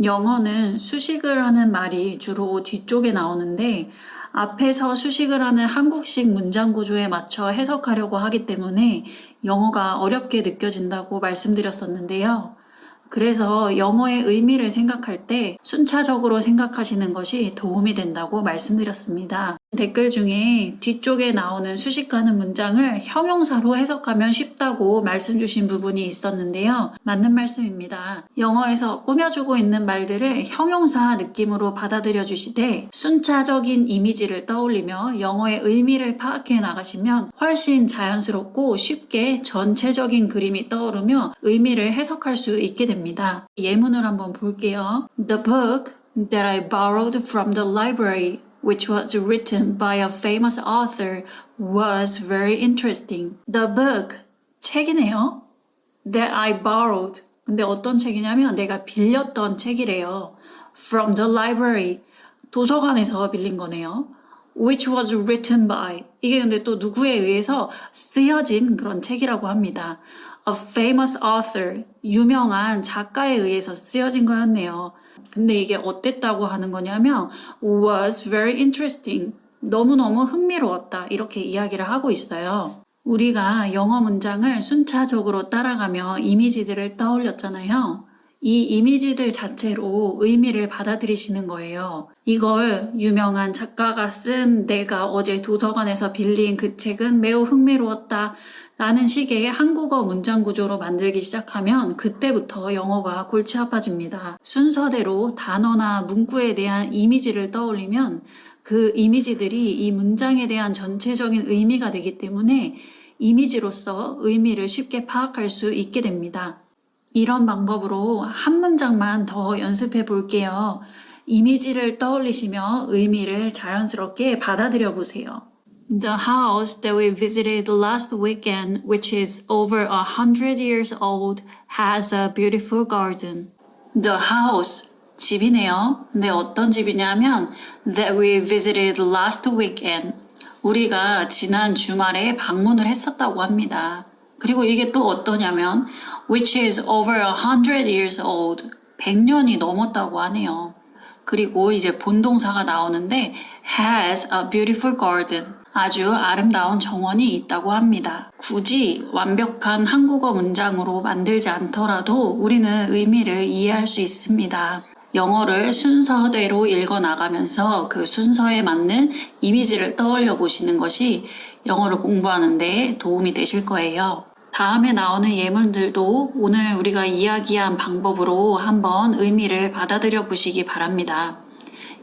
영어는 수식을 하는 말이 주로 뒤쪽에 나오는데 앞에서 수식을 하는 한국식 문장 구조에 맞춰 해석하려고 하기 때문에 영어가 어렵게 느껴진다고 말씀드렸었는데요. 그래서 영어의 의미를 생각할 때 순차적으로 생각하시는 것이 도움이 된다고 말씀드렸습니다. 댓글 중에 뒤쪽에 나오는 수식하는 문장을 형용사로 해석하면 쉽다고 말씀 주신 부분이 있었는데요. 맞는 말씀입니다. 영어에서 꾸며주고 있는 말들을 형용사 느낌으로 받아들여 주시되 순차적인 이미지를 떠올리며 영어의 의미를 파악해 나가시면 훨씬 자연스럽고 쉽게 전체적인 그림이 떠오르며 의미를 해석할 수 있게 됩니다. 예문을 한번 볼게요. The book that I borrowed from the library, which was written by a famous author, was very interesting. The book, 책이네요. That I borrowed. 근데 어떤 책이냐면 내가 빌렸던 책이래요. From the library. 도서관에서 빌린 거네요. Which was written by. 이게 근데 또 누구에 의해서 쓰여진 그런 책이라고 합니다. A famous author. 유명한 작가에 의해서 쓰여진 거였네요. 근데 이게 어땠다고 하는 거냐면 was very interesting. 너무너무 흥미로웠다. 이렇게 이야기를 하고 있어요. 우리가 영어 문장을 순차적으로 따라가며 이미지들을 떠올렸잖아요. 이 이미지들 자체로 의미를 받아들이시는 거예요. 이걸 유명한 작가가 쓴 내가 어제 도서관에서 빌린 그 책은 매우 흥미로웠다. 라는 식의 한국어 문장 구조로 만들기 시작하면 그때부터 영어가 골치 아파집니다. 순서대로 단어나 문구에 대한 이미지를 떠올리면 그 이미지들이 이 문장에 대한 전체적인 의미가 되기 때문에 이미지로서 의미를 쉽게 파악할 수 있게 됩니다. 이런 방법으로 한 문장만 더 연습해 볼게요. 이미지를 떠올리시며 의미를 자연스럽게 받아들여 보세요. The house that we visited last weekend, which is over 100 years old, has a beautiful garden. The house, 집이네요. 근데 어떤 집이냐면 that we visited last weekend. 우리가 지난 주말에 방문을 했었다고 합니다. 그리고 이게 또 어떠냐면 which is over 100 years old. 100년이 넘었다고 하네요. 그리고 이제 본동사가 나오는데 has a beautiful garden. 아주 아름다운 정원이 있다고 합니다. 굳이 완벽한 한국어 문장으로 만들지 않더라도 우리는 의미를 이해할 수 있습니다. 영어를 순서대로 읽어 나가면서 그 순서에 맞는 이미지를 떠올려 보시는 것이 영어를 공부하는 데 도움이 되실 거예요. 다음에 나오는 예문들도 오늘 우리가 이야기한 방법으로 한번 의미를 받아들여 보시기 바랍니다.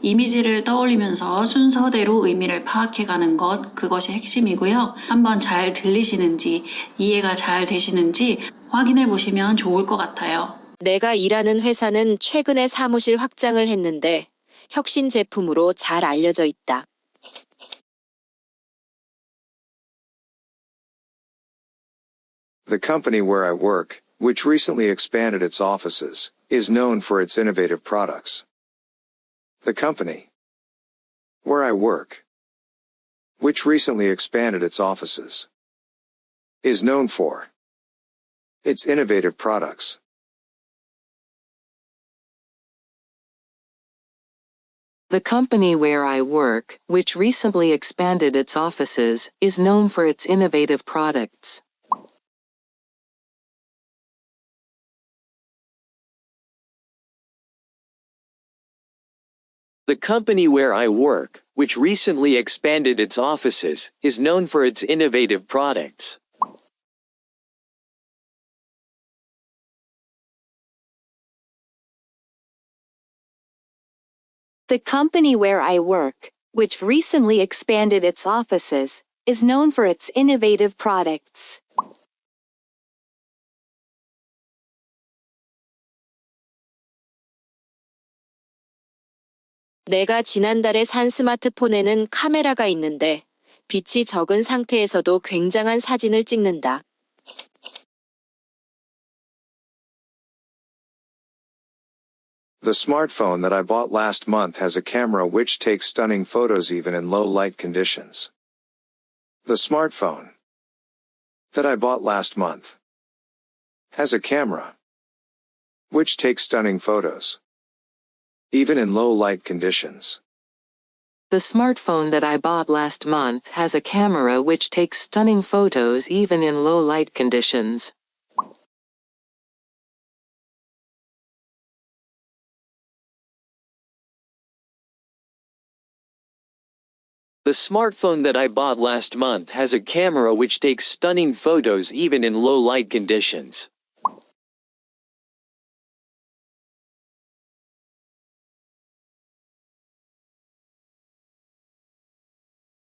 이미지를 떠올리면서 순서대로 의미를 파악해가는 것, 그것이 핵심이고요. 한번 잘 들리시는지, 이해가 잘 되시는지 확인해 보시면 좋을 것 같아요. 내가 일하는 회사는 최근에 사무실 확장을 했는데 혁신 제품으로 잘 알려져 있다. The company where I work, which recently expanded its offices, is known for its innovative products. The company where I work, which recently expanded its offices, is known for its innovative products. The company where I work, which recently expanded its offices, is known for its innovative products. The company where I work, which recently expanded its offices, is known for its innovative products. The company where I work, which recently expanded its offices, is known for its innovative products. 내가 지난달에 산 스마트폰에는 카메라가 있는데 빛이 적은 상태에서도 굉장한 사진을 찍는다. The smartphone that I bought last month has a camera which takes stunning photos even in low light conditions. The smartphone that I bought last month has a camera which takes stunning photos even in low light conditions. The smartphone that I bought last month has a camera which takes stunning photos even in low light conditions. The smartphone that I bought last month has a camera which takes stunning photos even in low light conditions.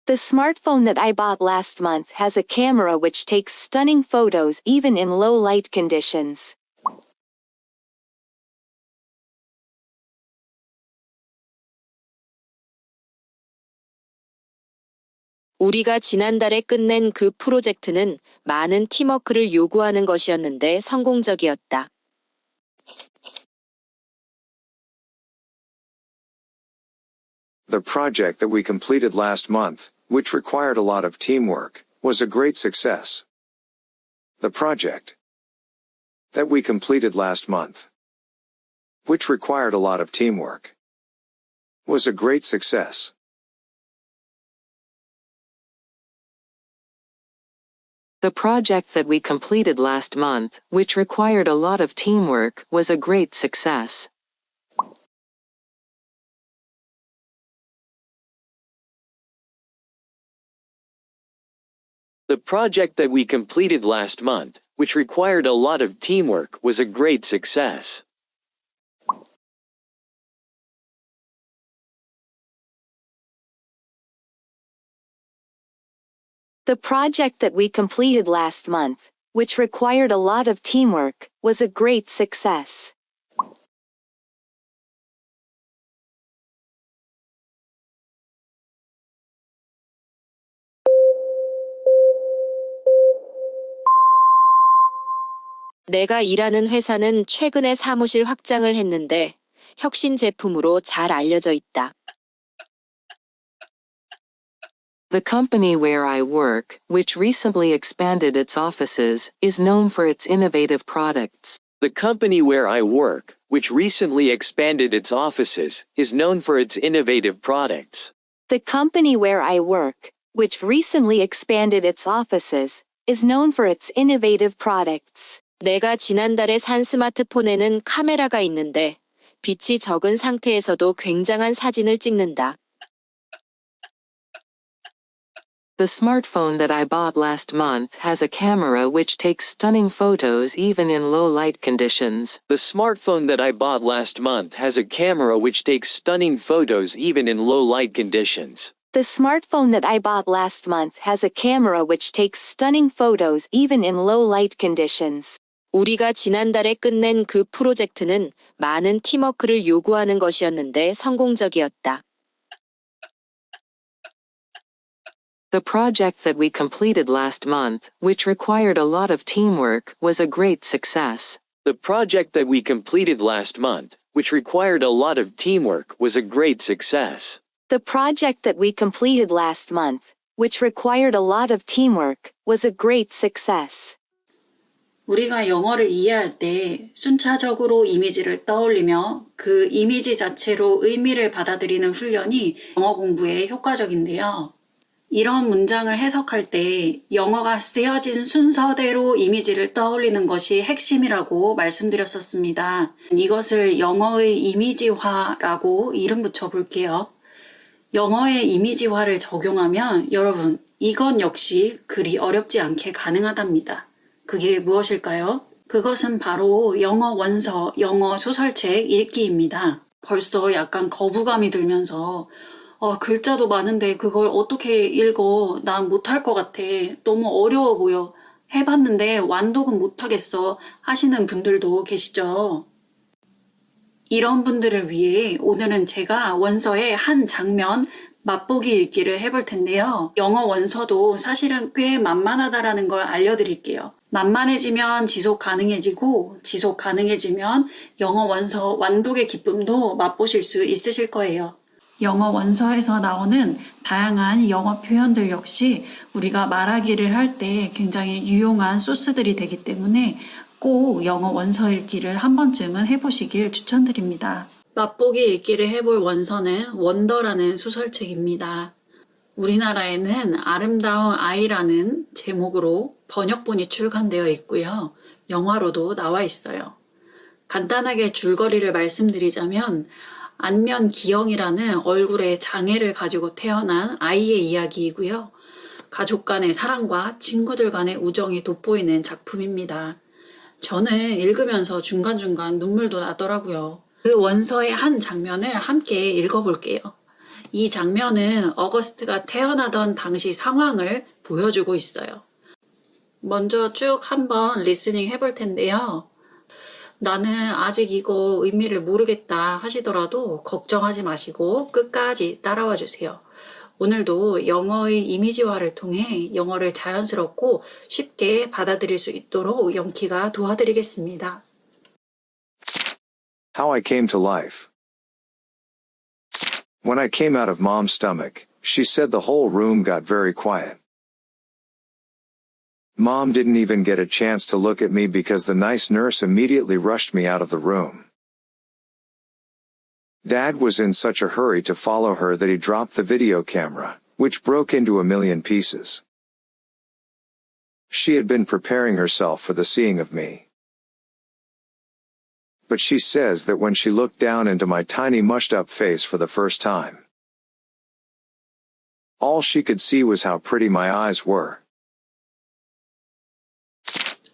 The smartphone that I bought last month has a camera which takes stunning photos even in low light conditions. 우리가 지난달에 끝낸 그 프로젝트는 많은 팀워크를 요구하는 것이었는데 성공적이었다. The project that we completed last month, which required a lot of teamwork, was a great success. The project that we completed last month, which required a lot of teamwork, was a great success. The project that we completed last month, which required a lot of teamwork, was a great success. The project that we completed last month, which required a lot of teamwork, was a great success. The project that we completed last month, which required a lot of teamwork, was a great success. 내가 일하는 회사는 최근에 사무실 확장을 했는데 혁신 제품으로 잘 알려져 있다. The company where I work, which recently expanded its offices, is known for its innovative products. The company where I work, which recently expanded its offices, is known for its innovative products. The company where I work, which recently expanded its offices, is known for its innovative products. 내가 지난달에 산 스마트폰에는 카메라가 있는데 빛이 적은 상태에서도 굉장한 사진을 찍는다. The smartphone that I bought last month has a camera which takes stunning photos even in low light conditions. The smartphone that I bought last month has a camera which takes stunning photos even in low light conditions. The smartphone that I bought last month has a camera which takes stunning photos even in low light conditions. 우리가 지난달에 끝낸 그 프로젝트는 많은 팀워크를 요구하는 것이었는데 성공적이었다. The project that we completed last month, which required a lot of teamwork, was a great success. The project that we completed last month, which required a lot of teamwork, was a great success. The project that we completed last month, which required a lot of teamwork, was a great success. 우리가 영어를 이해할 때 순차적으로 이미지를 떠올리며 그 이미지 자체로 의미를 받아들이는 훈련이 영어 공부에 효과적인데요. 이런 문장을 해석할 때 영어가 쓰여진 순서대로 이미지를 떠올리는 것이 핵심이라고 말씀드렸었습니다. 이것을 영어의 이미지화라고 이름 붙여볼게요. 영어의 이미지화를 적용하면 여러분, 이건 역시 그리 어렵지 않게 가능하답니다. 그게 무엇일까요? 그것은 바로 영어 원서, 영어 소설책 읽기입니다. 벌써 약간 거부감이 들면서 글자도 많은데 그걸 어떻게 읽어? 난 못할 것 같아. 너무 어려워 보여. 해봤는데 완독은 못하겠어. 하시는 분들도 계시죠? 이런 분들을 위해 오늘은 제가 원서의 한 장면 맛보기 읽기를 해볼 텐데요. 영어 원서도 사실은 꽤 만만하다라는 걸 알려드릴게요. 만만해지면 지속 가능해지고 지속 가능해지면 영어 원서 완독의 기쁨도 맛보실 수 있으실 거예요. 영어 원서에서 나오는 다양한 영어 표현들 역시 우리가 말하기를 할 때 굉장히 유용한 소스들이 되기 때문에 꼭 영어 원서 읽기를 한 번쯤은 해보시길 추천드립니다. 맛보기 읽기를 해볼 원서는 원더라는 소설책입니다. 우리나라에는 아름다운 아이라는 제목으로 번역본이 출간되어 있고요. 영화로도 나와 있어요. 간단하게 줄거리를 말씀드리자면 안면 기형이라는 얼굴에 장애를 가지고 태어난 아이의 이야기이고요. 가족 간의 사랑과 친구들 간의 우정이 돋보이는 작품입니다. 저는 읽으면서 중간중간 눈물도 나더라고요. 그 원서의 한 장면을 함께 읽어볼게요. 이 장면은 어거스트가 태어나던 당시 상황을 보여주고 있어요. 먼저 쭉 한번 리스닝 해볼 텐데요. 나는 아직 이거 의미를 모르겠다 하시더라도 걱정하지 마시고 끝까지 따라와 주세요. 오늘도 영어의 이미지화를 통해 영어를 자연스럽고 쉽게 받아들일 수 있도록 영키가 도와드리겠습니다. How I came to life. When I came out of Mom's stomach, she said the whole room got very quiet. Mom didn't even get a chance to look at me because the nice nurse immediately rushed me out of the room. Dad was in such a hurry to follow her that he dropped the video camera, which broke into a million pieces. She had been preparing herself for the seeing of me. But she says that when she looked down into my tiny mushed-up face for the first time, all she could see was how pretty my eyes were.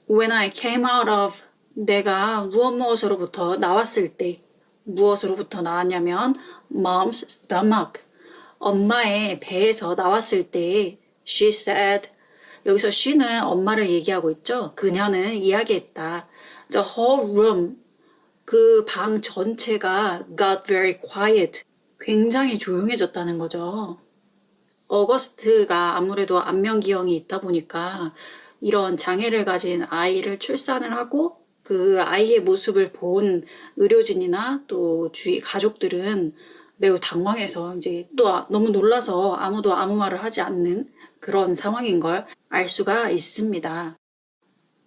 When I came out of, 내가 무엇으로부터 나왔을 때, 무엇으로부터 나왔냐면 mom's stomach, 엄마의 배에서 나왔을 때 she said, 여기서 she는 엄마를 얘기하고 있죠. 그녀는 이야기했다. The whole room, 그 방 전체가 got very quiet, 굉장히 조용해졌다는 거죠. 어거스트가 아무래도 안면기형이 있다 보니까 이런 장애를 가진 아이를 출산을 하고 그 아이의 모습을 본 의료진이나 또 주위 가족들은 매우 당황해서 이제 또 너무 놀라서 아무도 아무 말을 하지 않는 그런 상황인 걸 알 수가 있습니다.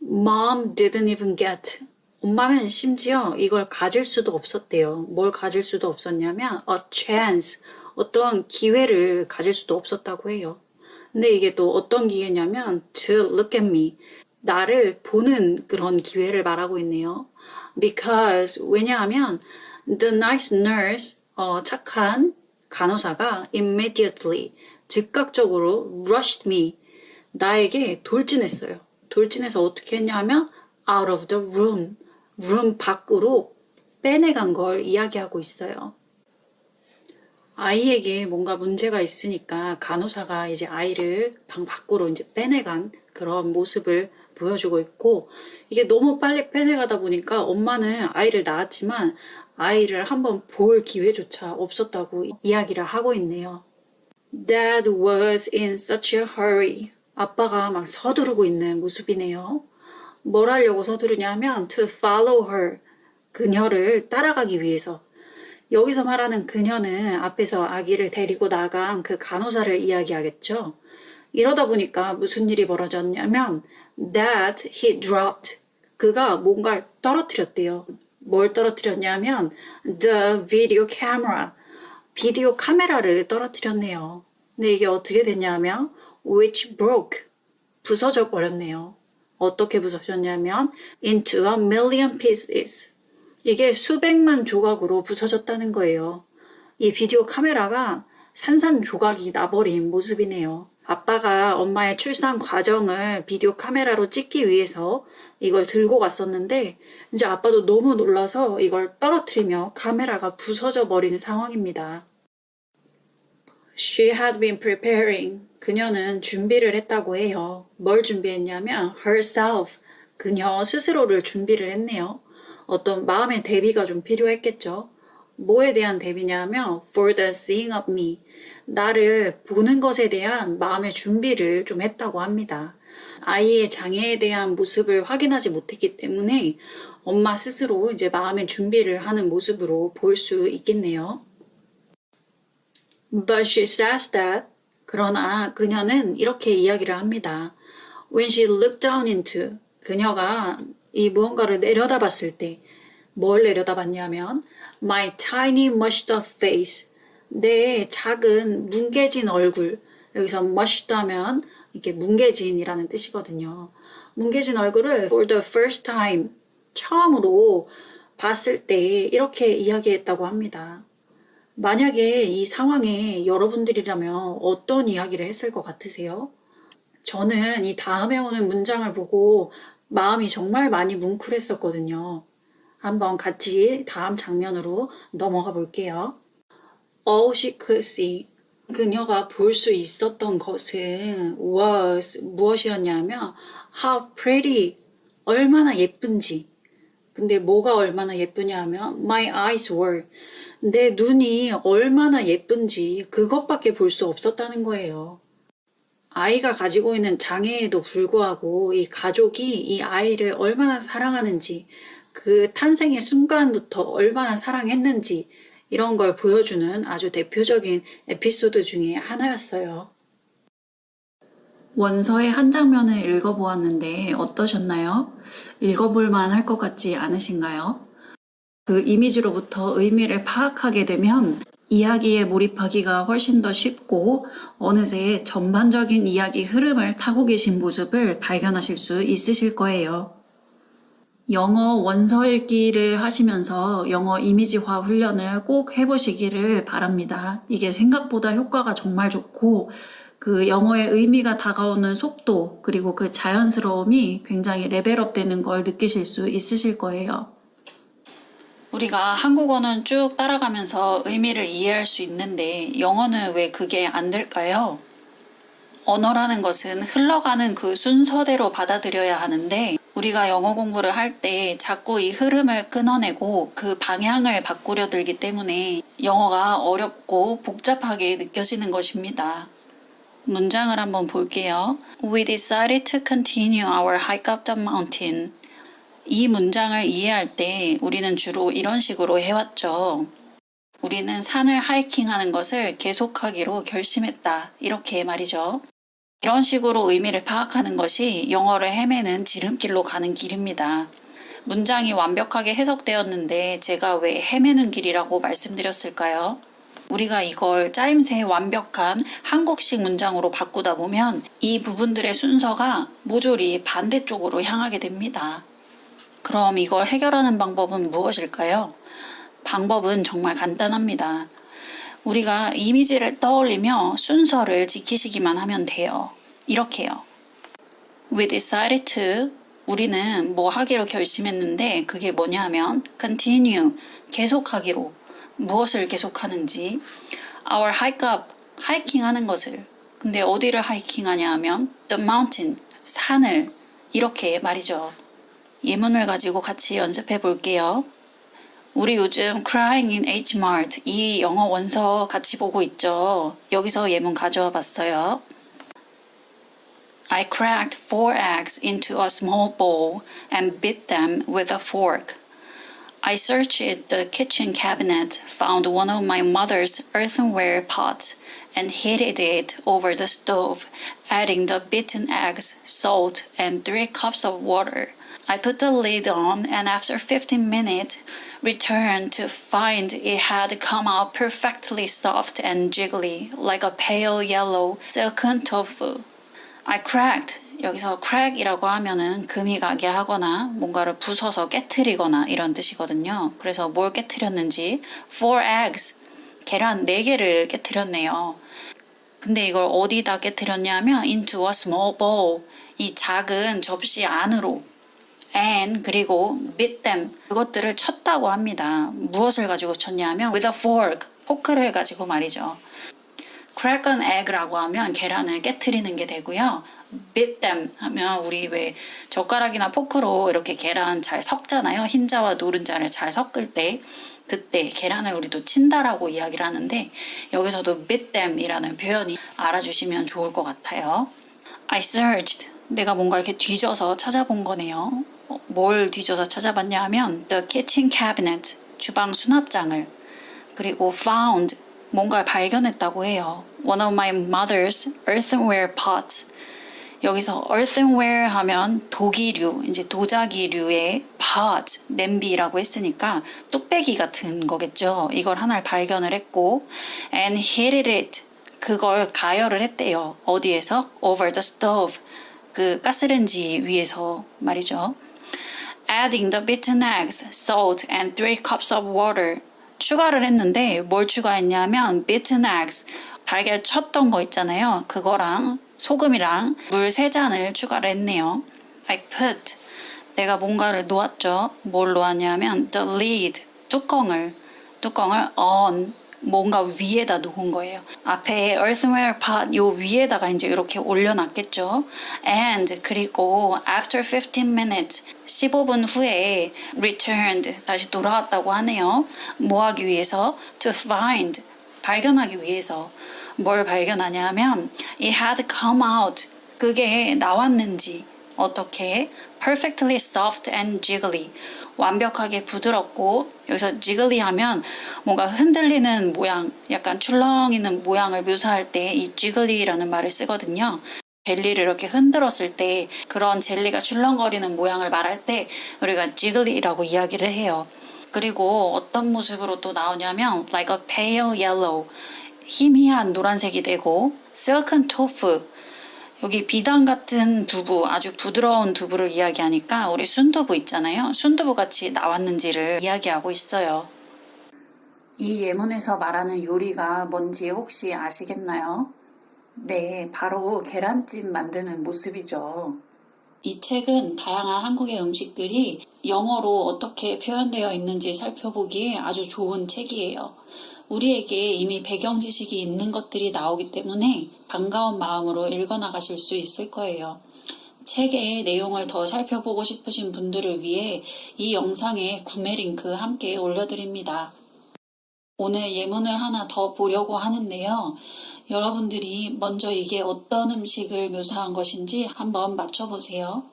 Mom didn't even get. 엄마는 심지어 이걸 가질 수도 없었대요. 뭘 가질 수도 없었냐면 a chance, 어떤 기회를 가질 수도 없었다고 해요. 근데 이게 또 어떤 기회냐면 to look at me, 나를 보는 그런 기회를 말하고 있네요. Because, 왜냐하면 the nice nurse, 착한 간호사가 immediately, 즉각적으로 rushed me, 나에게 돌진했어요. 돌진해서 어떻게 했냐면 out of the room, room 밖으로 빼내간 걸 이야기하고 있어요. 아이에게 뭔가 문제가 있으니까 간호사가 이제 아이를 방 밖으로 이제 빼내간 그런 모습을 보여주고 있고, 이게 너무 빨리 빼내가다 보니까 엄마는 아이를 낳았지만 아이를 한번 볼 기회조차 없었다고 이야기를 하고 있네요. Dad was in such a hurry. 아빠가 막 서두르고 있는 모습이네요. 뭘 하려고 서두르냐면 to follow her, 그녀를 따라가기 위해서. 여기서 말하는 그녀는 앞에서 아기를 데리고 나간 그 간호사를 이야기하겠죠. 이러다 보니까 무슨 일이 벌어졌냐면 that he dropped, 그가 뭔가를 떨어뜨렸대요. 뭘 떨어뜨렸냐면 the video camera, 비디오 카메라를 떨어뜨렸네요. 근데 이게 어떻게 됐냐면 which broke, 부서져 버렸네요. 어떻게 부서졌냐면 into a million pieces, 이게 수백만 조각으로 부서졌다는 거예요. 이 비디오 카메라가 산산조각이 나버린 모습이네요. 아빠가 엄마의 출산 과정을 비디오 카메라로 찍기 위해서 이걸 들고 갔었는데 이제 아빠도 너무 놀라서 이걸 떨어뜨리며 카메라가 부서져 버린 상황입니다. She had been preparing. 그녀는 준비를 했다고 해요. 뭘 준비했냐면 herself. 그녀 스스로를 준비를 했네요. 어떤 마음의 대비가 좀 필요했겠죠. 뭐에 대한 대비냐면 for the seeing of me. 나를 보는 것에 대한 마음의 준비를 좀 했다고 합니다. 아이의 장애에 대한 모습을 확인하지 못했기 때문에 엄마 스스로 이제 마음의 준비를 하는 모습으로 볼 수 있겠네요. But she says that, 그러나 그녀는 이렇게 이야기를 합니다. When she looked down into, 그녀가 이 무언가를 내려다봤을 때 뭘 내려다봤냐면 My tiny mushed up face. 내 작은 뭉개진 얼굴. 여기서 mushed 하면 이게 뭉개진이라는 뜻이거든요. 뭉개진 얼굴을 for the first time, 처음으로 봤을 때 이렇게 이야기했다고 합니다. 만약에 이 상황에 여러분들이라면 어떤 이야기를 했을 것 같으세요? 저는 이 다음에 오는 문장을 보고 마음이 정말 많이 뭉클했었거든요. 한번 같이 다음 장면으로 넘어가 볼게요. All she could see. 그녀가 볼 수 있었던 것은 was 무엇이었냐면 how pretty, 얼마나 예쁜지. 근데 뭐가 얼마나 예쁘냐면 my eyes were, 내 눈이 얼마나 예쁜지 그것밖에 볼 수 없었다는 거예요. 아이가 가지고 있는 장애에도 불구하고 이 가족이 이 아이를 얼마나 사랑하는지, 그 탄생의 순간부터 얼마나 사랑했는지 이런 걸 보여주는 아주 대표적인 에피소드 중에 하나였어요. 원서의 한 장면을 읽어보았는데 어떠셨나요? 읽어볼만 할 것 같지 않으신가요? 그 이미지로부터 의미를 파악하게 되면 이야기에 몰입하기가 훨씬 더 쉽고 어느새 전반적인 이야기 흐름을 타고 계신 모습을 발견하실 수 있으실 거예요. 영어 원서 읽기를 하시면서 영어 이미지화 훈련을 꼭 해보시기를 바랍니다. 이게 생각보다 효과가 정말 좋고 그 영어의 의미가 다가오는 속도 그리고 그 자연스러움이 굉장히 레벨업 되는 걸 느끼실 수 있으실 거예요. 우리가 한국어는 쭉 따라가면서 의미를 이해할 수 있는데 영어는 왜 그게 안 될까요? 언어라는 것은 흘러가는 그 순서대로 받아들여야 하는데 우리가 영어 공부를 할 때 자꾸 이 흐름을 끊어내고 그 방향을 바꾸려 들기 때문에 영어가 어렵고 복잡하게 느껴지는 것입니다. 문장을 한번 볼게요. We decided to continue our hike up the mountain. 이 문장을 이해할 때 우리는 주로 이런 식으로 해왔죠. 우리는 산을 하이킹하는 것을 계속하기로 결심했다. 이렇게 말이죠. 이런 식으로 의미를 파악하는 것이 영어를 헤매는 지름길로 가는 길입니다. 문장이 완벽하게 해석되었는데 제가 왜 헤매는 길이라고 말씀드렸을까요? 우리가 이걸 짜임새 완벽한 한국식 문장으로 바꾸다 보면 이 부분들의 순서가 모조리 반대쪽으로 향하게 됩니다. 그럼 이걸 해결하는 방법은 무엇일까요? 방법은 정말 간단합니다. 우리가 이미지를 떠올리며 순서를 지키시기만 하면 돼요. 이렇게요. We decided to, 우리는 뭐 하기로 결심했는데 그게 뭐냐면 continue, 계속하기로. 무엇을 계속하는지. Our hike up, 하이킹하는 것을. 근데 어디를 하이킹하냐 하면 the mountain, 산을. 이렇게 말이죠. 예문을 가지고 같이 연습해 볼게요. 우리 요즘 Crying in Hmart 이 영어 원서 같이 보고 있죠. 여기서 예문 가져와 봤어요. I cracked 4 eggs into a small bowl and beat them with a fork. I searched the kitchen cabinet, found one of my mother's earthenware pots, and heated it over the stove, adding the beaten eggs, salt, and 3 cups of water. I put the lid on and after 15 minutes returned to find it had come out perfectly soft and jiggly like a pale yellow silken tofu. I cracked. 여기서 crack이라고 하면은 금이 가게 하거나 뭔가를 부숴서 깨트리거나 이런 뜻이거든요. 그래서 뭘 깨트렸는지 4 eggs, 계란 4개를 깨트렸네요. 근데 이걸 어디다 깨트렸냐면 into a small bowl, 이 작은 접시 안으로. And 그리고 beat them, 그것들을 쳤다고 합니다. 무엇을 가지고 쳤냐면 with a fork, 포크를 가지고 말이죠. crack an egg라고 하면 계란을 깨트리는 게 되고요. beat them 하면 우리 왜 젓가락이나 포크로 이렇게 계란 잘 섞잖아요. 흰자와 노른자를 잘 섞을 때 그때 계란을 우리도 친다라고 이야기를 하는데 여기서도 beat them 이라는 표현이 알아주시면 좋을 것 같아요. I searched, 내가 뭔가 이렇게 뒤져서 찾아본 거네요. 뭘 뒤져서 찾아봤냐 하면 the kitchen cabinet, 주방 수납장을, 그리고 found, 뭔가를 발견했다고 해요. One of my mother's earthenware pots, 여기서 earthenware 하면 도기류, 이제 도자기류의 pot, 냄비라고 했으니까 뚝배기 같은 거겠죠. 이걸 하나를 발견을 했고 and heated it, 그걸 가열을 했대요. 어디에서? over the stove, 그 가스레인지 위에서 말이죠. adding the beaten eggs, salt and 3 cups of water, 추가를 했는데 뭘 추가했냐면 beaten eggs, 달걀 쳤던 거 있잖아요. 그거랑 소금이랑 물 3잔을 추가를 했네요. I put, 내가 뭔가를 놓았죠. 뭘 놓았냐면 the lid, 뚜껑을 on, 뭔가 위에다 놓은 거예요. 앞에 earthenware pot 요 위에다가 이제 이렇게 올려놨겠죠. And 그리고 after 15 minutes 15분 후에 returned 다시 돌아왔다고 하네요. 뭐 하기 위해서? To find 발견하기 위해서. 뭘 발견하냐면 it had come out 그게 나왔는지 어떻게 perfectly soft and jiggly 완벽하게 부드럽고 여기서 jiggly 하면 뭔가 흔들리는 모양 약간 출렁이는 모양을 묘사할 때 이 jiggly라는 말을 쓰거든요. 젤리를 이렇게 흔들었을 때 그런 젤리가 출렁거리는 모양을 말할 때 우리가 jiggly라고 이야기를 해요. 그리고 어떤 모습으로 또 나오냐면 like a pale yellow 희미한 노란색이 되고 silken tofu 여기 비단 같은 두부 아주 부드러운 두부를 이야기하니까 우리 순두부 있잖아요. 순두부 같이 나왔는지를 이야기하고 있어요. 이 예문에서 말하는 요리가 뭔지 혹시 아시겠나요? 네, 바로 계란찜 만드는 모습이죠. 이 책은 다양한 한국의 음식들이 영어로 어떻게 표현되어 있는지 살펴보기에 아주 좋은 책이에요. 우리에게 이미 배경 지식이 있는 것들이 나오기 때문에 반가운 마음으로 읽어나가실 수 있을 거예요. 책의 내용을 더 살펴보고 싶으신 분들을 위해 이 영상에 구매 링크 함께 올려드립니다. 오늘 예문을 하나 더 보려고 하는데요. 여러분들이 먼저 이게 어떤 음식을 묘사한 것인지 한번 맞춰보세요.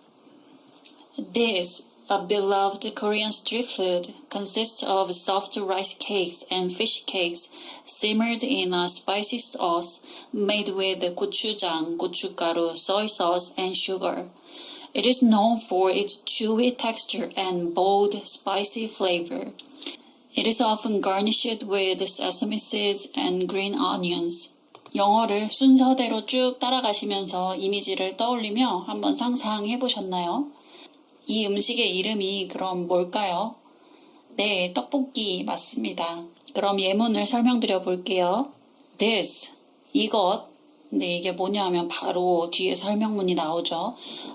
This, a beloved Korean street food, consists of soft rice cakes and fish cakes simmered in a spicy sauce made with gochujang, 고춧가루, soy sauce, and sugar. It is known for its chewy texture and bold, spicy flavor. It is often garnished with sesame seeds and green onions. 영어를 순서대로 쭉 따라가시면서 이미지를 떠올리며 한번 상상해 보셨나요? 이 음식의 이름이 그럼 뭘까요? 네, 떡볶이 맞습니다. 그럼 예문을 설명드려 볼게요. This, 이것. 근데 이게 뭐냐 하면 바로 뒤에 설명문이 나오죠.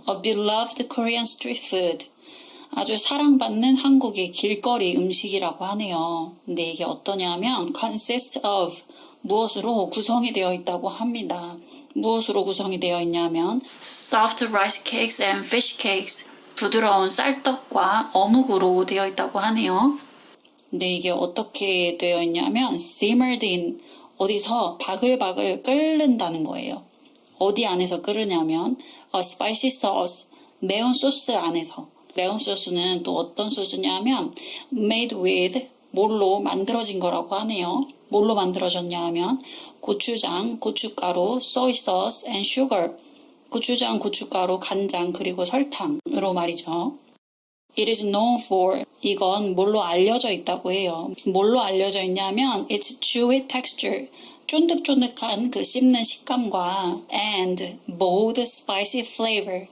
A beloved Korean street food. 아주 사랑받는 한국의 길거리 음식이라고 하네요. 근데 이게 어떠냐 하면 consist of, 무엇으로 구성이 되어 있다고 합니다. 무엇으로 구성이 되어 있냐면 soft rice cakes and fish cakes, 부드러운 쌀떡과 어묵으로 되어 있다고 하네요. 근데 이게 어떻게 되어 있냐면 simmered in, 어디서 바글바글 끓는다는 거예요. 어디 안에서 끓으냐면 a spicy sauce, 매운 소스 안에서. 매운 소스는 또 어떤 소스냐면 made with, 뭘로 만들어진 거라고 하네요. 뭘로 만들어졌냐 하면 고추장, 고춧가루, soy sauce and sugar. 고추장, 고춧가루, 간장, 그리고 설탕으로 말이죠. It is known for, 이건 뭘로 알려져 있다고 해요. 뭘로 알려져 있냐면 its chewy texture, 쫀득쫀득한 그 씹는 식감과 and bold spicy flavor.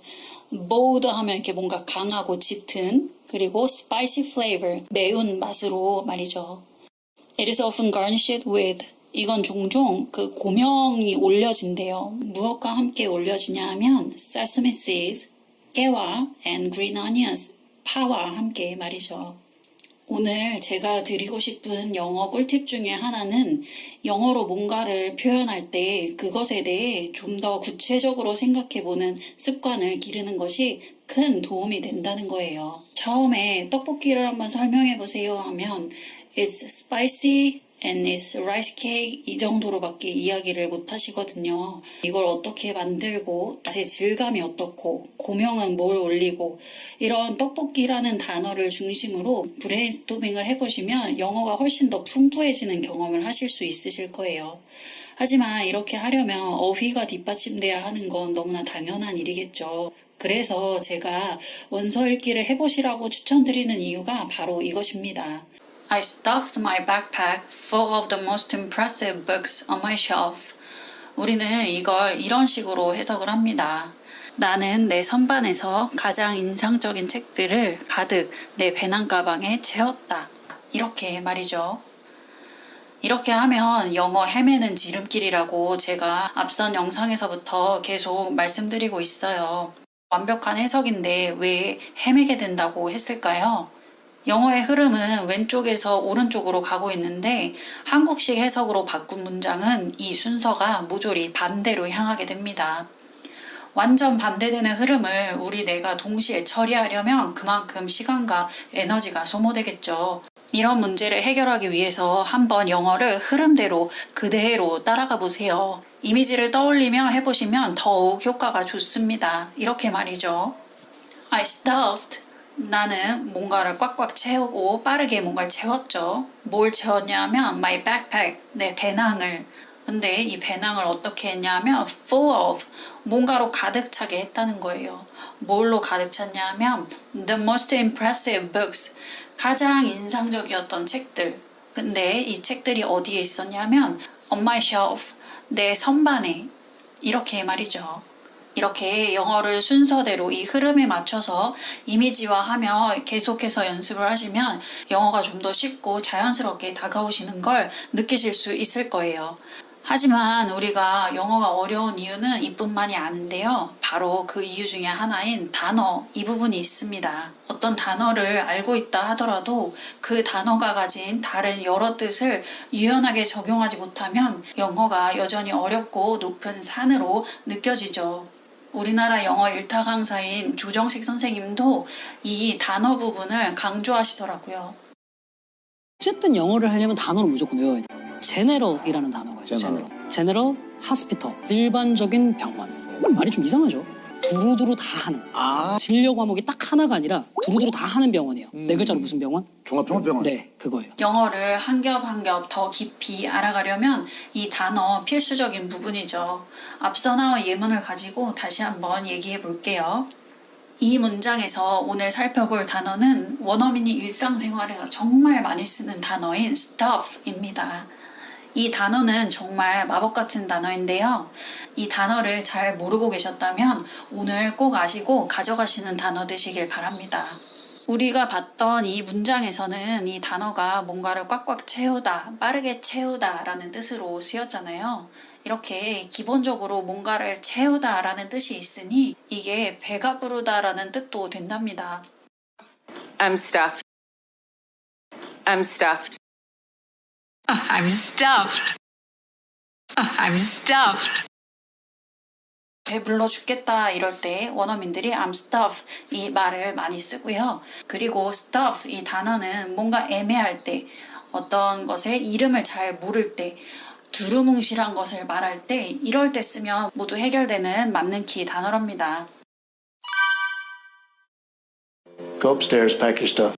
bold 하면 이렇게 뭔가 강하고 짙은, 그리고 spicy flavor, 매운 맛으로 말이죠. It is often garnished with, 이건 종종 그 고명이 올려진대요. 무엇과 함께 올려지냐 하면 sesame seeds, 깨와 and green onions, 파와 함께 말이죠. 오늘 제가 드리고 싶은 영어 꿀팁 중에 하나는 영어로 뭔가를 표현할 때 그것에 대해 좀 더 구체적으로 생각해보는 습관을 기르는 것이 큰 도움이 된다는 거예요. 처음에 떡볶이를 한번 설명해보세요 하면 It's spicy and it's rice cake 이 정도로밖에 이야기를 못 하시거든요. 이걸 어떻게 만들고 맛의 질감이 어떻고 고명은 뭘 올리고 이런 떡볶이라는 단어를 중심으로 브레인스토밍을 해보시면 영어가 훨씬 더 풍부해지는 경험을 하실 수 있으실 거예요. 하지만 이렇게 하려면 어휘가 뒷받침돼야 하는 건 너무나 당연한 일이겠죠. 그래서 제가 원서 읽기를 해보시라고 추천드리는 이유가 바로 이것입니다. I stuffed my backpack full of the most impressive books on my shelf. 우리는 이걸 이런 식으로 해석을 합니다. 나는 내 선반에서 가장 인상적인 책들을 가득 내 배낭 가방에 채웠다. 이렇게 말이죠. 이렇게 하면 영어 헤매는 지름길이라고 제가 앞선 영상에서부터 계속 말씀드리고 있어요. 완벽한 해석인데 왜 헤매게 된다고 했을까요? 영어의 흐름은 왼쪽에서 오른쪽으로 가고 있는데 한국식 해석으로 바꾼 문장은 이 순서가 모조리 반대로 향하게 됩니다. 완전 반대되는 흐름을 우리 뇌가 동시에 처리하려면 그만큼 시간과 에너지가 소모되겠죠. 이런 문제를 해결하기 위해서 한번 영어를 흐름대로 그대로 따라가 보세요. 이미지를 떠올리며 해보시면 더욱 효과가 좋습니다. 이렇게 말이죠. I stuffed. 나는 뭔가를 꽉꽉 채우고 빠르게 뭔가를 채웠죠. 뭘 채웠냐면 my backpack, 내 배낭을. 근데 이 배낭을 어떻게 했냐면 full of, 뭔가로 가득 차게 했다는 거예요. 뭘로 가득 찼냐면 the most impressive books, 가장 인상적이었던 책들. 근데 이 책들이 어디에 있었냐면 on my shelf, 내 선반에. 이렇게 말이죠. 이렇게 영어를 순서대로 이 흐름에 맞춰서 이미지화하며 계속해서 연습을 하시면 영어가 좀 더 쉽고 자연스럽게 다가오시는 걸 느끼실 수 있을 거예요. 하지만 우리가 영어가 어려운 이유는 이뿐만이 아닌데요. 바로 그 이유 중에 하나인 단어, 이 부분이 있습니다. 어떤 단어를 알고 있다 하더라도 그 단어가 가진 다른 여러 뜻을 유연하게 적용하지 못하면 영어가 여전히 어렵고 높은 산으로 느껴지죠. 우리나라 영어 일타 강사인 조정식 선생님도 이 단어 부분을 강조하시더라고요. 어쨌든 영어를 하려면 단어를 무조건 외워야 돼. 제네럴이라는 단어가 있어요. 제네럴, 하스피털, 일반적인 병원. 말이 좀 이상하죠? 두루두루 다 하는. 진료 과목이 딱 하나가 아니라 두루두루 다 하는 병원이에요. 네 글자로 무슨 병원? 종합병원. 네, 그거예요. 영어를 한 겹 한 겹 더 깊이 알아가려면 이 단어 필수적인 부분이죠. 앞서 나온 예문을 가지고 다시 한번 얘기해 볼게요. 이 문장에서 오늘 살펴볼 단어는 원어민이 일상생활에서 정말 많이 쓰는 단어인 stuff입니다. 이 단어는 정말 마법 같은 단어인데요. 이 단어를 잘 모르고 계셨다면 오늘 꼭 아시고 가져가시는 단어 되시길 바랍니다. 우리가 봤던 이 문장에서는 이 단어가 뭔가를 꽉꽉 채우다, 빠르게 채우다 라는 뜻으로 쓰였잖아요. 이렇게 기본적으로 뭔가를 채우다 라는 뜻이 있으니 이게 배가 부르다 라는 뜻도 된답니다. I'm stuffed. I'm stuffed. I'm stuffed. I'm stuffed. 배불러 죽겠다 이럴 때 원어민들이 I'm stuffed 이 말을 많이 쓰고요. 그리고 stuff 이 단어는 뭔가 애매할 때, 어떤 것의 이름을 잘 모를 때, 두루뭉실한 것을 말할 때 이럴 때 쓰면 모두 해결되는 맞는 키 단어랍니다. Go upstairs, pack your stuff.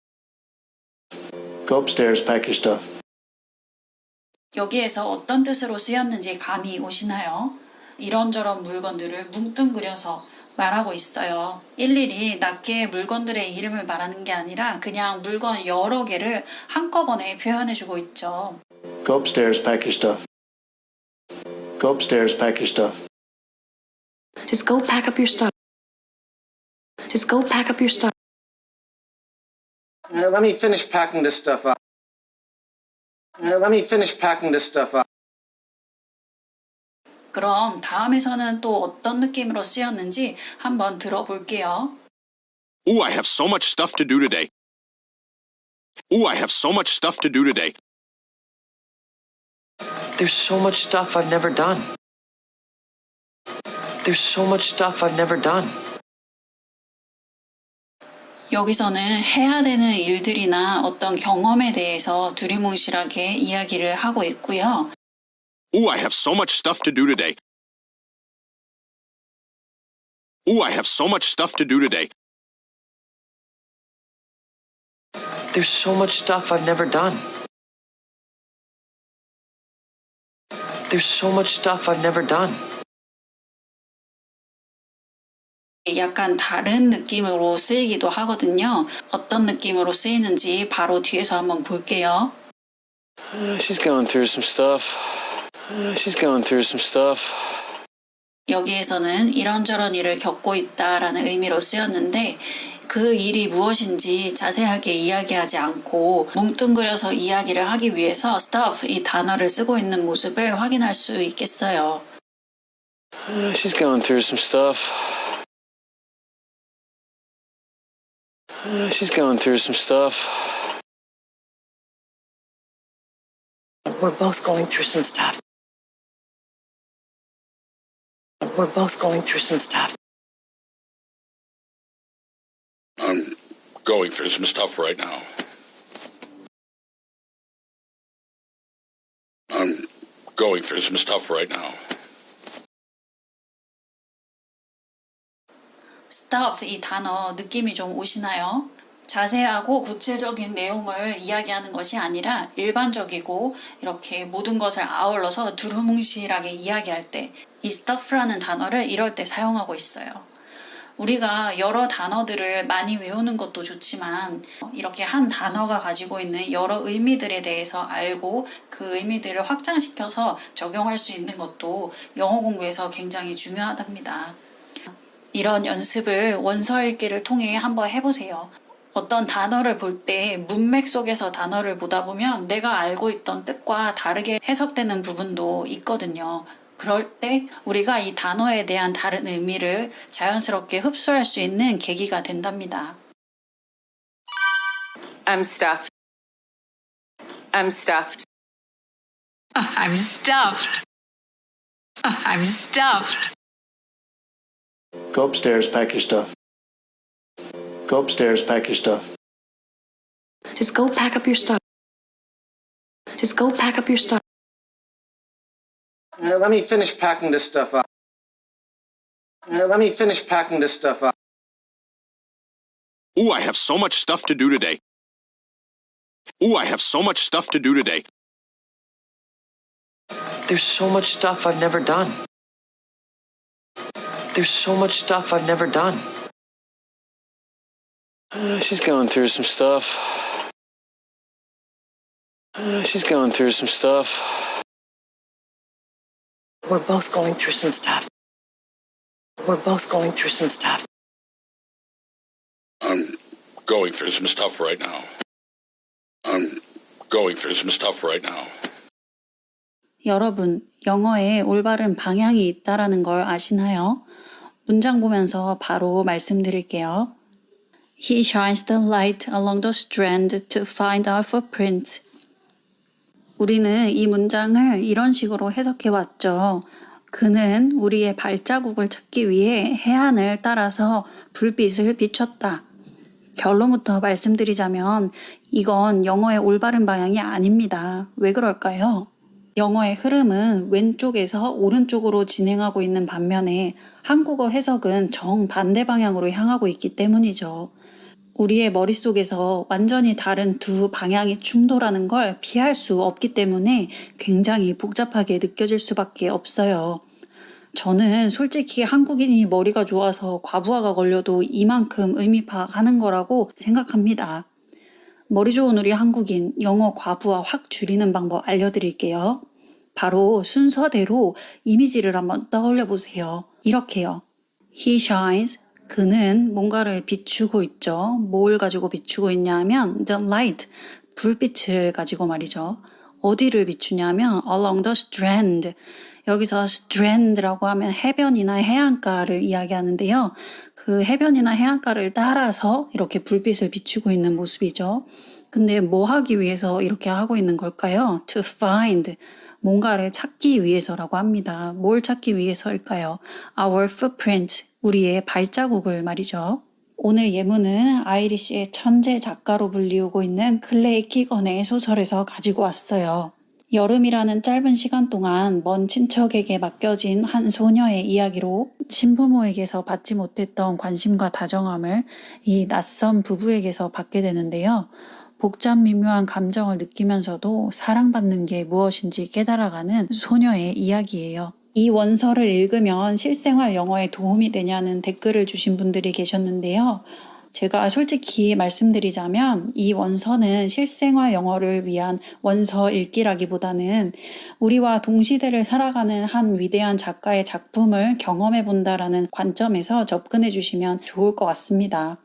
Go upstairs, pack your stuff. 여기에서 어떤 뜻으로 쓰였는지 감이 오시나요? 이런저런 물건들을 뭉뚱그려서 말하고 있어요. 일일이 낱개의 물건들의 이름을 말하는 게 아니라 그냥 물건 여러 개를 한꺼번에 표현해주고 있죠. Go upstairs, pack your stuff. Go upstairs, pack your stuff. Just go pack up your stuff. Just go pack up your stuff. Let me finish packing this stuff up. Let me finish packing this stuff up. 그럼 다음에서는 또 어떤 느낌으로 쓰였는지 한번 들어볼게요. Ooh, I have so much stuff to do today. Ooh, I have so much stuff to do today. There's so much stuff I've never done. There's so much stuff I've never done. 여기서는 해야 되는 일들이나 어떤 경험에 대해서 두리뭉실하게 이야기를 하고 있고요. Ooh, I have so much stuff to do today. Ooh, I have so much stuff to do today. There's so much stuff I've never done. There's so much stuff I've never done. 약간 다른 느낌으로 쓰이기도 하거든요. 어떤 느낌으로 쓰이는지 바로 뒤에서 한번 볼게요. She's going through some stuff. She's going through some stuff. 여기에서는 이런저런 일을 겪고 있다라는 의미로 쓰였는데 그 일이 무엇인지 자세하게 이야기하지 않고 뭉뚱그려서 이야기를 하기 위해서 stuff 이 단어를 쓰고 있는 모습을 확인할 수 있겠어요. She's going through some stuff. She's going through some stuff. We're both going through some stuff. We're both going through some stuff. I'm going through some stuff right now. I'm going through some stuff right now. stuff 이 단어 느낌이 좀 오시나요? 자세하고 구체적인 내용을 이야기하는 것이 아니라 일반적이고 이렇게 모든 것을 아울러서 두루뭉실하게 이야기할 때 이 stuff라는 단어를 이럴 때 사용하고 있어요. 우리가 여러 단어들을 많이 외우는 것도 좋지만 이렇게 한 단어가 가지고 있는 여러 의미들에 대해서 알고 그 의미들을 확장시켜서 적용할 수 있는 것도 영어 공부에서 굉장히 중요하답니다. 이런 연습을 원서 읽기를 통해 한번 해보세요. 어떤 단어를 볼 때 문맥 속에서 단어를 보다 보면 내가 알고 있던 뜻과 다르게 해석되는 부분도 있거든요. 그럴 때 우리가 이 단어에 대한 다른 의미를 자연스럽게 흡수할 수 있는 계기가 된답니다. I'm stuffed. I'm stuffed. I'm stuffed. I'm stuffed. Go upstairs, pack your stuff. Go upstairs, pack your stuff. Just go pack up your stuff. Just go pack up your stuff. Let me finish packing this stuff up. Let me finish packing this stuff up. Ooh, I have so much stuff to do today. Ooh, I have so much stuff to do today. There's so much stuff I've never done. There's so much stuff I've never done. She's going through some stuff. She's going through some stuff. We're both going through some stuff. We're both going through some stuff. I'm going through some stuff right now. I'm going through some stuff right now. 여러분, 영어에 올바른 방향이 있다라는 걸 아시나요? 문장 보면서 바로 말씀드릴게요. He shines the light along the strand to find our footprints. 우리는 이 문장을 이런 식으로 해석해 왔죠. 그는 우리의 발자국을 찾기 위해 해안을 따라서 불빛을 비췄다. 결론부터 말씀드리자면 이건 영어의 올바른 방향이 아닙니다. 왜 그럴까요? 영어의 흐름은 왼쪽에서 오른쪽으로 진행하고 있는 반면에 한국어 해석은 정반대 방향으로 향하고 있기 때문이죠. 우리의 머릿속에서 완전히 다른 두 방향이 충돌하는 걸 피할 수 없기 때문에 굉장히 복잡하게 느껴질 수밖에 없어요. 저는 솔직히 한국인이 머리가 좋아서 과부하가 걸려도 이만큼 의미 파악하는 거라고 생각합니다. 머리 좋은 우리 한국인 영어 과부하 확 줄이는 방법 알려드릴게요. 바로 순서대로 이미지를 한번 떠올려 보세요. 이렇게요. He shines. 그는 뭔가를 비추고 있죠. 뭘 가지고 비추고 있냐 하면 the light, 불빛을 가지고 말이죠. 어디를 비추냐면 along the strand. 여기서 strand라고 하면 해변이나 해안가를 이야기하는데요. 그 해변이나 해안가를 따라서 이렇게 불빛을 비추고 있는 모습이죠. 근데 뭐 하기 위해서 이렇게 하고 있는 걸까요? To find. 뭔가를 찾기 위해서라고 합니다. 뭘 찾기 위해서일까요? Our footprint, 우리의 발자국을 말이죠. 오늘 예문은 아이리시의 천재 작가로 불리우고 있는 클레이 키건의 소설에서 가지고 왔어요. 여름이라는 짧은 시간 동안 먼 친척에게 맡겨진 한 소녀의 이야기로 친부모에게서 받지 못했던 관심과 다정함을 이 낯선 부부에게서 받게 되는데요. 복잡 미묘한 감정을 느끼면서도 사랑받는 게 무엇인지 깨달아가는 소녀의 이야기예요. 이 원서를 읽으면 실생활 영어에 도움이 되냐는 댓글을 주신 분들이 계셨는데요. 제가 솔직히 말씀드리자면 이 원서는 실생활 영어를 위한 원서 읽기라기보다는 우리와 동시대를 살아가는 한 위대한 작가의 작품을 경험해 본다라는 관점에서 접근해 주시면 좋을 것 같습니다.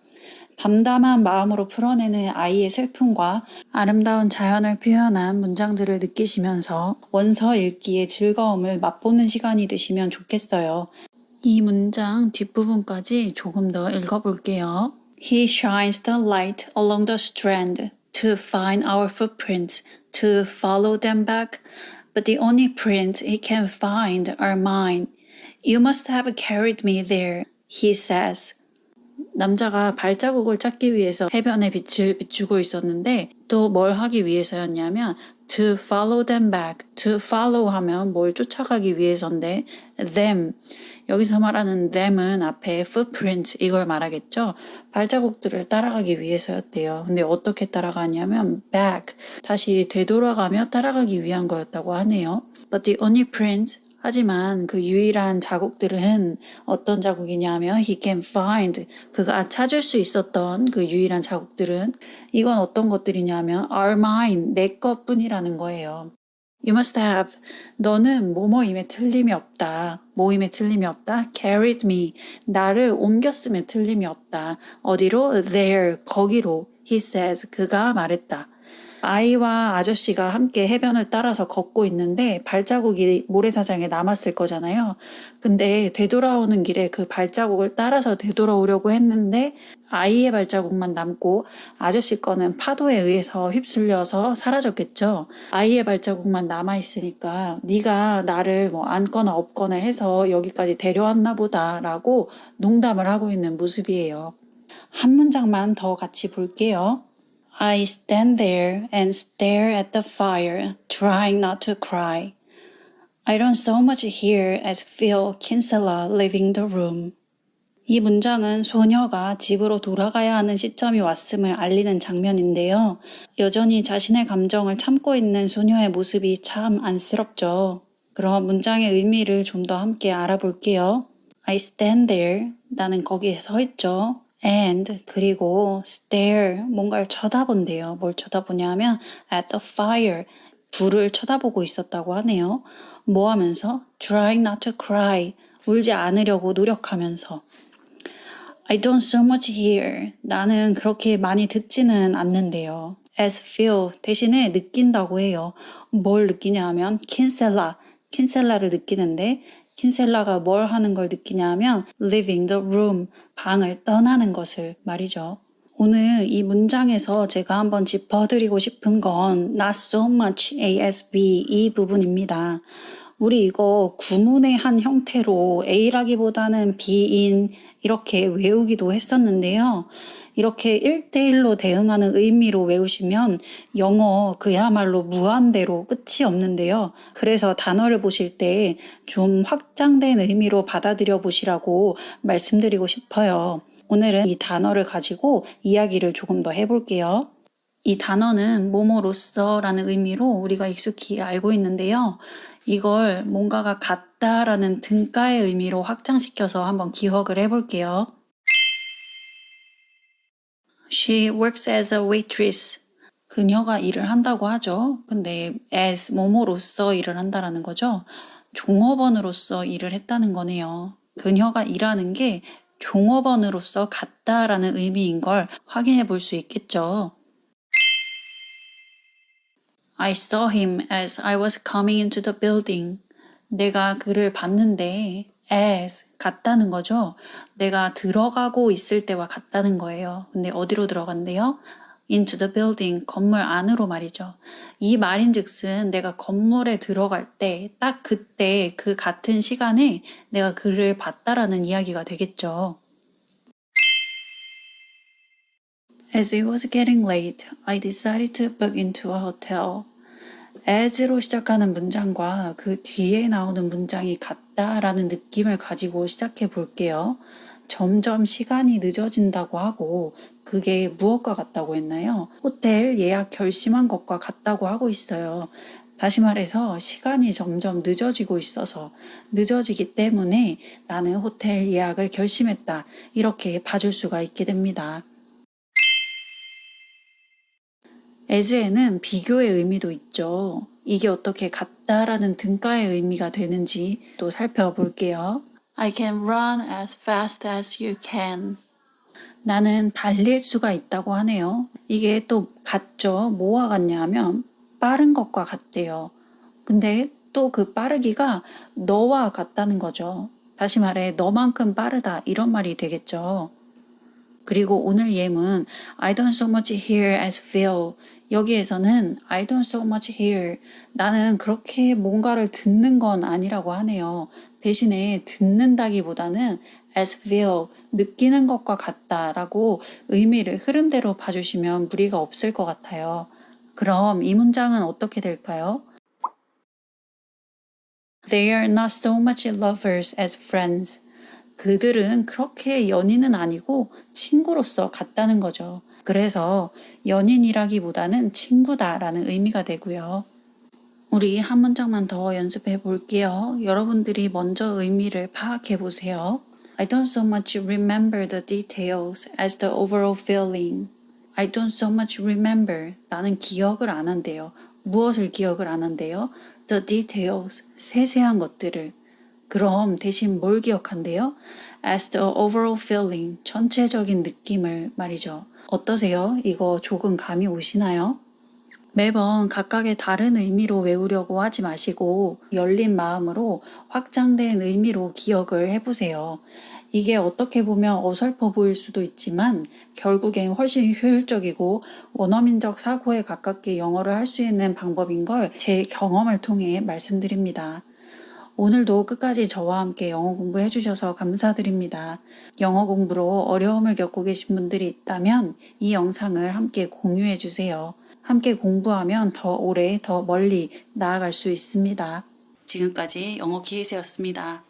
담담한 마음으로 풀어내는 아이의 슬픔과 아름다운 자연을 표현한 문장들을 느끼시면서 원서 읽기의 즐거움을 맛보는 시간이 되시면 좋겠어요. 이 문장 뒷부분까지 조금 더 읽어볼게요. He shines the light along the strand to find our footprints, to follow them back, but the only prints he can find are mine. You must have carried me there, he says. 남자가 발자국을 찾기 위해서 해변에 빛을 비추고 있었는데 또 뭘 하기 위해서였냐면 to follow them back, to follow 하면 뭘 쫓아가기 위해서인데 them, 여기서 말하는 them은 앞에 footprint 이걸 말하겠죠. 발자국들을 따라가기 위해서였대요. 근데 어떻게 따라가냐면 back, 다시 되돌아가며 따라가기 위한 거였다고 하네요. But the only print, 하지만 그 유일한 자국들은 어떤 자국이냐면 he can find, 그가 찾을 수 있었던 그 유일한 자국들은 이건 어떤 것들이냐면 are mine, 내 것뿐이라는 거예요. You must have, 너는 뭐뭐임에 틀림이 없다. 뭐임에 틀림이 없다. carried me, 나를 옮겼음에 틀림이 없다. 어디로? there, 거기로. He says, 그가 말했다. 아이와 아저씨가 함께 해변을 따라서 걷고 있는데 발자국이 모래사장에 남았을 거잖아요. 근데 되돌아오는 길에 그 발자국을 따라서 되돌아오려고 했는데 아이의 발자국만 남고 아저씨 거는 파도에 의해서 휩쓸려서 사라졌겠죠. 아이의 발자국만 남아있으니까 네가 나를 뭐 안거나 없거나 해서 여기까지 데려왔나 보다라고 농담을 하고 있는 모습이에요. 한 문장만 더 같이 볼게요. I stand there and stare at the fire, trying not to cry. I don't so much hear as feel Kinsella leaving the room. 이 문장은 소녀가 집으로 돌아가야 하는 시점이 왔음을 알리는 장면인데요. 여전히 자신의 감정을 참고 있는 소녀의 모습이 참 안쓰럽죠. 그럼 문장의 의미를 좀 더 함께 알아볼게요. I stand there, 나는 거기에 서 있죠. And, 그리고 stare, 뭔가를 쳐다본대요. 뭘 쳐다보냐면 at the fire, 불을 쳐다보고 있었다고 하네요. 뭐 하면서? Trying not to cry, 울지 않으려고 노력하면서. I don't so much hear, 나는 그렇게 많이 듣지는 않는데요. As feel, 대신에 느낀다고 해요. 뭘 느끼냐 하면 Kinsella, 킨셀라를 느끼는데 킨셀라가 뭘 하는 걸 느끼냐면 leaving the room, 방을 떠나는 것을 말이죠. 오늘 이 문장에서 제가 한번 짚어드리고 싶은 건 not so much ASB 이 부분입니다. 우리 이거 구문의 한 형태로 A라기보다는 B인 이렇게 외우기도 했었는데요. 이렇게 1대1로 대응하는 의미로 외우시면 영어 그야말로 무한대로 끝이 없는데요. 그래서 단어를 보실 때 좀 확장된 의미로 받아들여 보시라고 말씀드리고 싶어요. 오늘은 이 단어를 가지고 이야기를 조금 더 해볼게요. 이 단어는 뭐뭐로서라는 의미로 우리가 익숙히 알고 있는데요. 이걸 뭔가가 같다라는 등가의 의미로 확장시켜서 한번 기억을 해볼게요. She works as a waitress. 그녀가 일을 한다고 하죠. 근데 as 뭐뭐로서 일을 한다라는 거죠. 종업원으로서 일을 했다는 거네요. 그녀가 일하는 게 종업원으로서 같다라는 의미인 걸 확인해 볼 수 있겠죠. I saw him as I was coming into the building. 내가 그를 봤는데 as 같다는 거죠. 내가 들어가고 있을 때와 같다는 거예요. 근데 어디로 들어간대요? into the building, 건물 안으로 말이죠. 이 말인즉슨 내가 건물에 들어갈 때 딱 그때 그 같은 시간에 내가 그를 봤다라는 이야기가 되겠죠. As it was getting late, I decided to book into a hotel. as로 시작하는 문장과 그 뒤에 나오는 문장이 같다라는 느낌을 가지고 시작해 볼게요. 점점 시간이 늦어진다고 하고 그게 무엇과 같다고 했나요? 호텔 예약 결심한 것과 같다고 하고 있어요. 다시 말해서 시간이 점점 늦어지고 있어서 늦어지기 때문에 나는 호텔 예약을 결심했다. 이렇게 봐줄 수가 있게 됩니다. as에는 비교의 의미도 있죠. 이게 어떻게 같다라는 등가의 의미가 되는지 또 살펴볼게요. I can run as fast as you can. 나는 달릴 수가 있다고 하네요. 이게 또 같죠. 뭐와 같냐 하면 빠른 것과 같대요. 근데 또 그 빠르기가 너와 같다는 거죠. 다시 말해 너만큼 빠르다 이런 말이 되겠죠. 그리고 오늘 예문 I don't so much hear as feel. 여기에서는 I don't so much hear. 나는 그렇게 뭔가를 듣는 건 아니라고 하네요. 대신에 듣는다기보다는 as feel, 느끼는 것과 같다라고 의미를 흐름대로 봐주시면 무리가 없을 것 같아요. 그럼 이 문장은 어떻게 될까요? They are not so much lovers as friends. 그들은 그렇게 연인은 아니고 친구로서 같다는 거죠. 그래서 연인이라기보다는 친구다라는 의미가 되고요. 우리 한 문장만 더 연습해 볼게요. 여러분들이 먼저 의미를 파악해 보세요. I don't so much remember the details as the overall feeling. I don't so much remember. 나는 기억을 안 한대요. 무엇을 기억을 안 한대요? The details. 세세한 것들을. 그럼 대신 뭘 기억한대요? As the overall feeling, 전체적인 느낌을 말이죠. 어떠세요? 이거 조금 감이 오시나요? 매번 각각의 다른 의미로 외우려고 하지 마시고 열린 마음으로 확장된 의미로 기억을 해보세요. 이게 어떻게 보면 어설퍼 보일 수도 있지만 결국엔 훨씬 효율적이고 원어민적 사고에 가깝게 영어를 할 수 있는 방법인 걸 제 경험을 통해 말씀드립니다. 오늘도 끝까지 저와 함께 영어 공부해 주셔서 감사드립니다. 영어 공부로 어려움을 겪고 계신 분들이 있다면 이 영상을 함께 공유해 주세요. 함께 공부하면 더 오래, 더 멀리 나아갈 수 있습니다. 지금까지 영어 기회세였습니다.